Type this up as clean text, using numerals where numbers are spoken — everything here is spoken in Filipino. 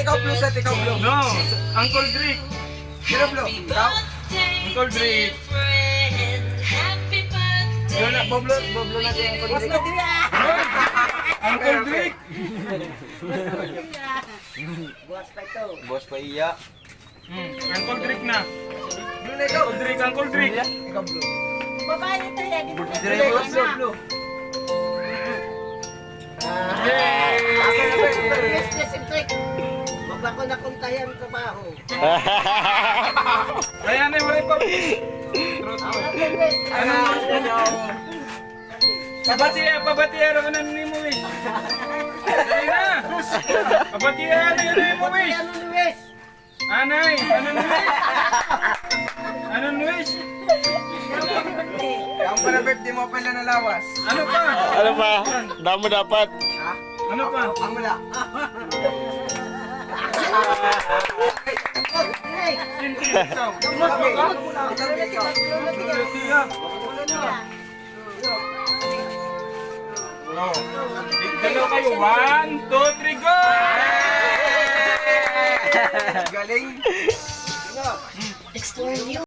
ikaw blue, set, ikaw blue. No, Uncle Drake. Sino blue? Ikaw? Uncle Drake. Boblo natin yung kulit. Uncle Drake. Boss pa iya. Uncle Drake na. Blue na ikaw. Uncle Drake, Uncle Drake. Ikaw blue. Babae ito yan. Di ba? Blue. Yes, yes, and trick. Magbako na kung tayo ang trabaho. Ayan na, wala pa. Pabatiya ka na ni mo eh. Dali na. Pabatiya na ni mo eh. Ano, Luis? Anay, anong Luis? Ang pala birthday mo pala na lawas. Ano pa? Ano pa? Damo dapat. Ha? Ano pa? Ang wala. Dalaw kayo. 1, 2, 3, go! Galing. Explore you.